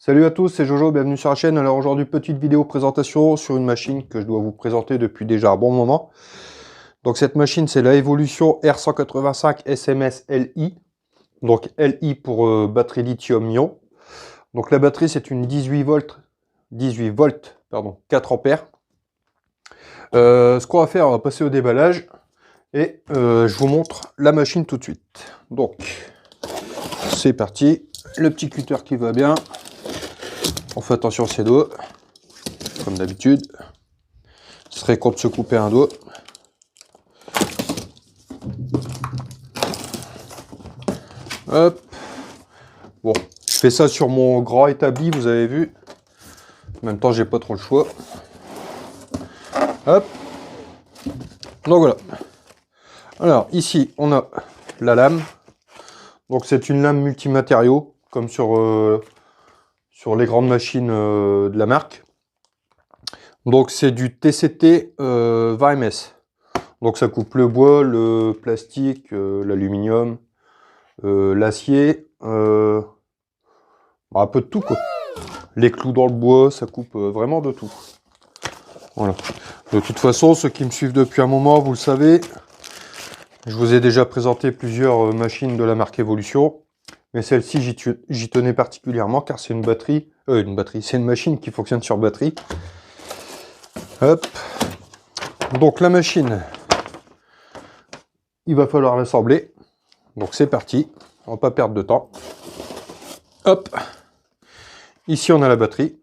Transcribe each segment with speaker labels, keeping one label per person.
Speaker 1: Salut à tous, c'est Jojo, bienvenue sur la chaîne. Alors aujourd'hui, petite vidéo présentation sur une machine que je dois vous présenter depuis déjà un bon moment. Donc cette machine, c'est la Evolution R185 SMS Li. Donc Li pour batterie lithium-ion. Donc la batterie, c'est une 18 volts, pardon, 4 ampères. Ce qu'on va faire, on va passer au déballage et je vous montre la machine tout de suite. Donc c'est parti, le petit cutter qui va bien. On fait attention à ses doigts, comme d'habitude. Ce serait con de se couper un doigt. Hop. Bon, je fais ça sur mon grand établi, vous avez vu. En même temps, j'ai pas trop le choix. Hop. Donc voilà. Alors ici, on a la lame. Donc c'est une lame multimatériaux, comme sur les grandes machines de la marque. Donc c'est du TCT 20 ms. Donc ça coupe le bois, le plastique, l'aluminium, l'acier, un peu de tout quoi. Les clous dans le bois, ça coupe vraiment de tout. Voilà. De toute façon, ceux qui me suivent depuis un moment, vous le savez, je vous ai déjà présenté plusieurs machines de la marque Evolution. Mais celle-ci, j'y tenais particulièrement car c'est une batterie, c'est une machine qui fonctionne sur batterie. Hop. Donc la machine, il va falloir l'assembler. Donc c'est parti, on va pas perdre de temps. Hop. Ici on a la batterie.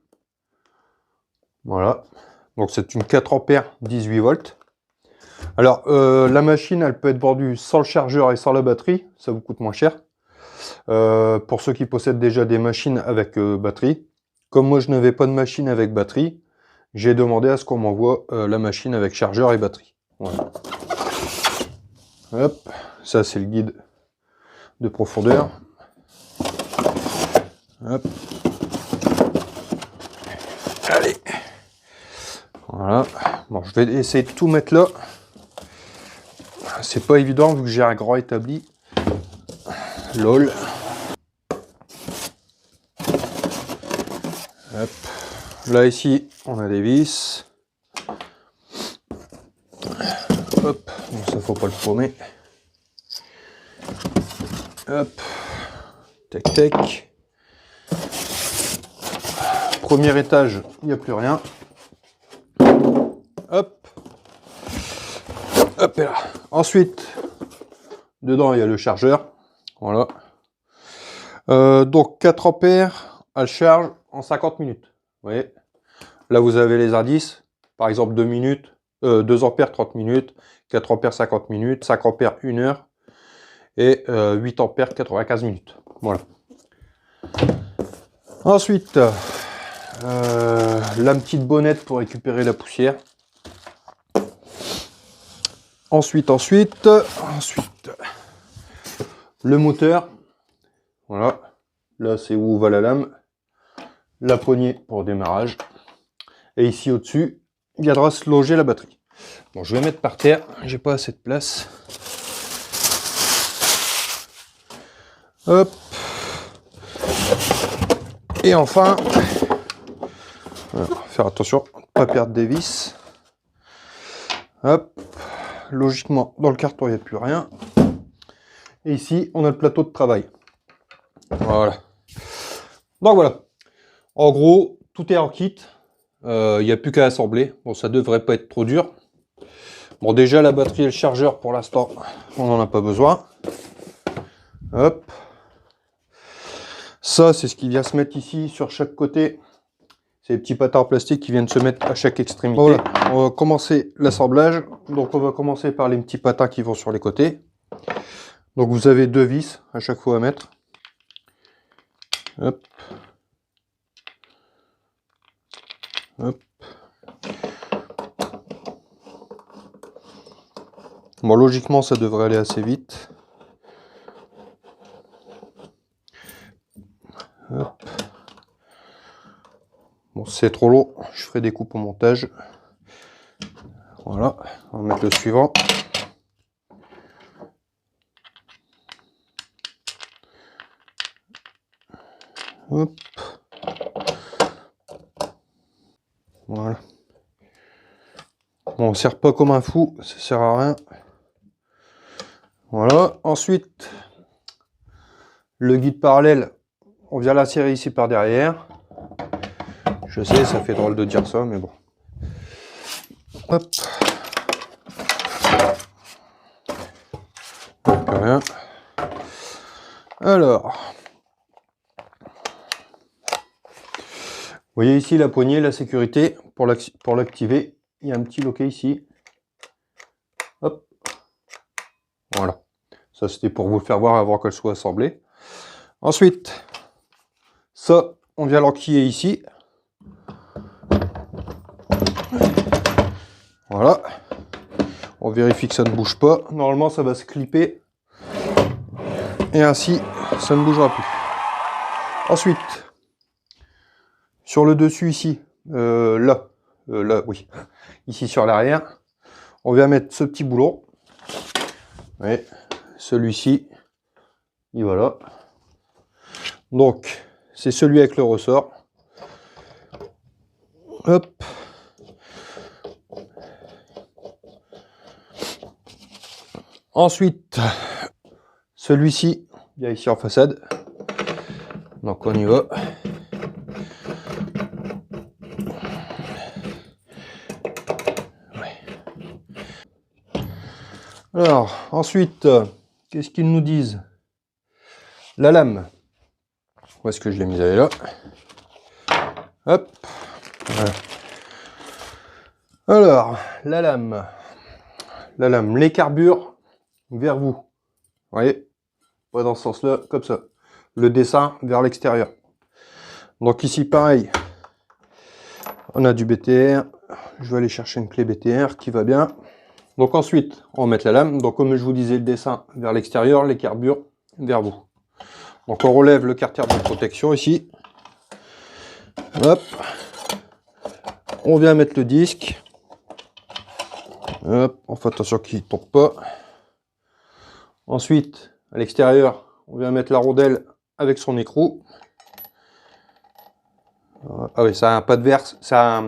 Speaker 1: Voilà. Donc c'est une 4 ampères 18 volts. Alors la machine, elle peut être vendue sans le chargeur et sans la batterie, ça vous coûte moins cher. Pour ceux qui possèdent déjà des machines avec batterie. Comme moi je n'avais pas de machine avec batterie, j'ai demandé à ce qu'on m'envoie la machine avec chargeur et batterie. Voilà. Hop, ça c'est le guide de profondeur. Hop. Allez. Voilà. Bon, je vais essayer de tout mettre là. C'est pas évident vu que j'ai un grand établi. LOL. Hop. Là ici, on a des vis. Hop, bon, ça faut pas le paumer. Hop, tac tac. Premier étage, il n'y a plus rien. Hop. Hop et là. Ensuite, dedans il y a le chargeur. Voilà. Donc 4 ampères, elle charge en 50 minutes. Vous voyez. Là vous avez les indices. Par exemple 2 minutes, 2 ampères 30 minutes, 4 ampères 50 minutes, 5 ampères 1 heure et 8 ampères 95 minutes. Voilà. Ensuite, la petite bonnette pour récupérer la poussière. Ensuite, le moteur. Voilà. Là, c'est où va la lame. La poignée pour le démarrage. Et ici, au-dessus, viendra se loger la batterie. Bon, je vais mettre par terre. J'ai pas assez de place. Hop. Et enfin, voilà, faire attention, pas perdre des vis. Hop. Logiquement, dans le carton, il n'y a plus rien. Et ici, on a le plateau de travail. Voilà. Donc voilà. En gros, tout est en kit. Il n'y a plus qu'à assembler. Bon, ça devrait pas être trop dur. Bon, déjà, la batterie et le chargeur, pour l'instant, on n'en a pas besoin. Hop. Ça, c'est ce qui vient se mettre ici sur chaque côté. C'est les petits patins en plastique qui viennent se mettre à chaque extrémité. Voilà, on va commencer l'assemblage. Donc on va commencer par les petits patins qui vont sur les côtés. Donc vous avez 2 vis à chaque fois à mettre. Hop. Hop. Bon, logiquement, ça devrait aller assez vite. Hop. Bon, si c'est trop long, je ferai des coupes au montage. Voilà, on va mettre le suivant. Hop. Voilà. Bon, on ne serre pas comme un fou, ça sert à rien. Voilà. Ensuite, le guide parallèle, on vient la serrer ici par derrière. Je sais, ça fait drôle de dire ça, mais bon. Hop. Plus rien. Alors. Vous voyez ici la poignée, la sécurité. Pour l'activer, il y a un petit loquet ici. Hop. Voilà. Ça, c'était pour vous le faire voir avant qu'elle soit assemblée. Ensuite, ça, on vient l'enquiller ici. Voilà. On vérifie que ça ne bouge pas. Normalement, ça va se clipper. Et ainsi, ça ne bougera plus. Ensuite, sur le dessus ici, là, oui, ici sur l'arrière, on vient mettre ce petit boulon. Oui, celui-ci, et voilà. Donc, c'est celui avec le ressort. Hop. Ensuite, celui-ci, il y a ici en façade. Donc on y va. Ouais. Alors, ensuite, qu'est-ce qu'ils nous disent? La lame. Où est-ce que je l'ai mise? Elle est là. Hop. Voilà. Alors, la lame. La lame, les carbures vers vous. Vous voyez? Pas dans ce sens-là, comme ça. Le dessin vers l'extérieur. Donc ici, pareil. On a du BTR. Je vais aller chercher une clé BTR qui va bien. Donc ensuite, on va mettre la lame. Donc comme je vous disais, le dessin vers l'extérieur, les carbures vers vous. Donc on relève le carter de protection ici. Hop. On vient mettre le disque. Hop. On fait attention qu'il ne tombe pas. Ensuite, à l'extérieur, on vient mettre la rondelle avec son écrou. Ah oui, ça a un pas de verse, ça a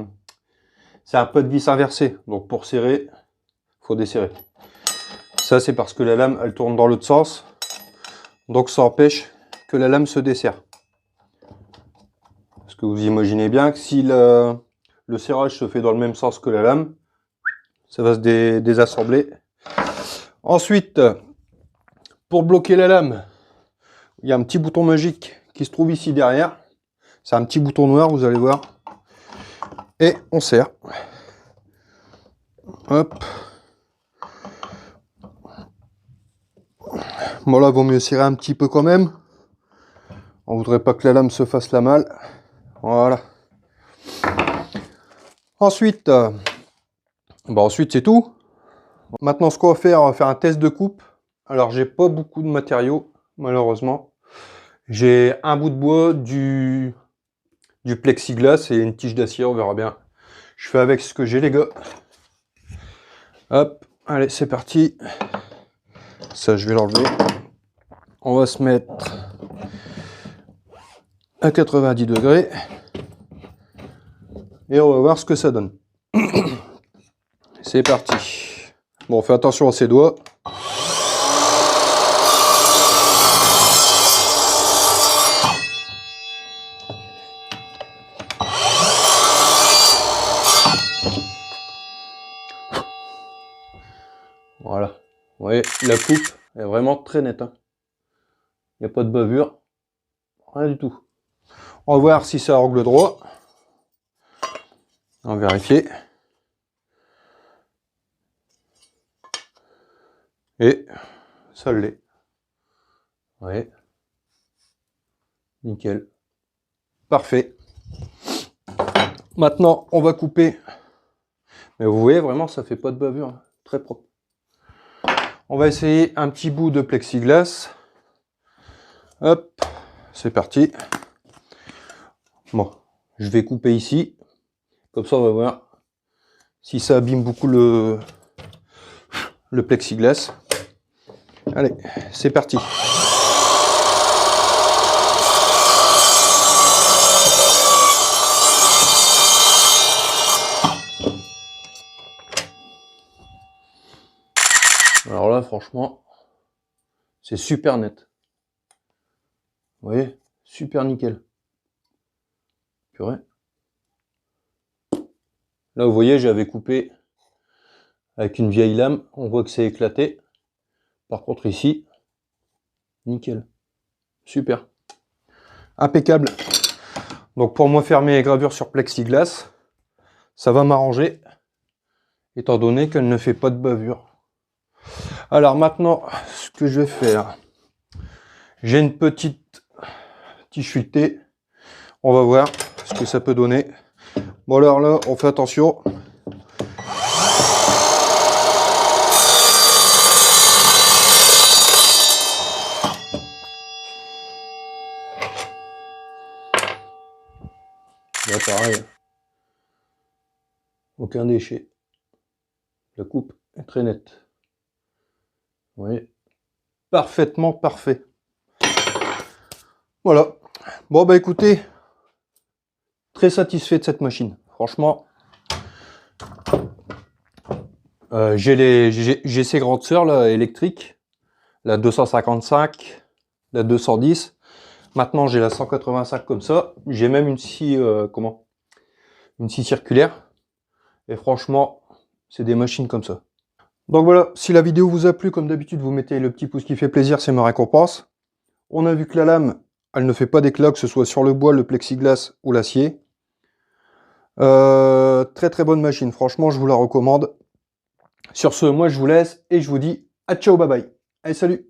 Speaker 1: un pas de vis inversé. Donc pour serrer, il faut desserrer. Ça c'est parce que la lame elle tourne dans l'autre sens. Donc ça empêche que la lame se desserre. Parce que vous imaginez bien que si le serrage se fait dans le même sens que la lame, ça va se désassembler. Ensuite, pour bloquer la lame, il y a un petit bouton magique qui se trouve ici derrière. C'est un petit bouton noir, vous allez voir. Et on serre. Hop. Bon là, vaut mieux serrer un petit peu quand même. On voudrait pas que la lame se fasse la malle. Voilà. Ensuite, ensuite c'est tout. Maintenant, ce qu'on va faire, on va faire un test de coupe. Alors, j'ai pas beaucoup de matériaux, malheureusement. J'ai un bout de bois, du plexiglas et une tige d'acier, on verra bien. Je fais avec ce que j'ai, les gars. Hop, allez, c'est parti. Ça, je vais l'enlever. On va se mettre à 90 degrés. Et on va voir ce que ça donne. C'est parti. Bon, fais attention à ses doigts. Voilà. Vous voyez, la coupe est vraiment très nette. Hein. Il n'y a pas de bavure. Rien du tout. On va voir si ça angle droit. On va vérifier. Et ça l'est. Vous voyez. Nickel. Parfait. Maintenant, on va couper. Mais vous voyez, vraiment, ça fait pas de bavure. Hein. Très propre. On va essayer un petit bout de plexiglas. Hop, c'est parti. Bon, je vais couper ici. Comme ça, on va voir si ça abîme beaucoup le plexiglas. Allez, c'est parti. franchement, c'est super net. Vous voyez, super nickel. Purée. Là, vous voyez, j'avais coupé avec une vieille lame. On voit que c'est éclaté. Par contre, ici, nickel. Super. Impeccable. Donc, pour moi, faire mes gravures sur plexiglas, ça va m'arranger, étant donné qu'elle ne fait pas de bavure. Alors, maintenant, ce que je vais faire, j'ai une petite tichuletée. On va voir ce que ça peut donner. Bon, alors là, on fait attention. Là, pareil. Aucun déchet. La coupe est très nette. Vous voyez, parfaitement parfait. Voilà. Bon, bah écoutez, très satisfait de cette machine. Franchement, j'ai ces grandes sœurs là, électriques, la 255, la 210. Maintenant, j'ai la 185 comme ça. J'ai même une scie, une scie circulaire. Et franchement, c'est des machines comme ça. Donc voilà, si la vidéo vous a plu, comme d'habitude, vous mettez le petit pouce qui fait plaisir, c'est ma récompense. On a vu que la lame, elle ne fait pas d'éclat, que ce soit sur le bois, le plexiglas ou l'acier. Très très bonne machine, franchement, je vous la recommande. Sur ce, moi je vous laisse et je vous dis à ciao, bye bye. Allez, salut!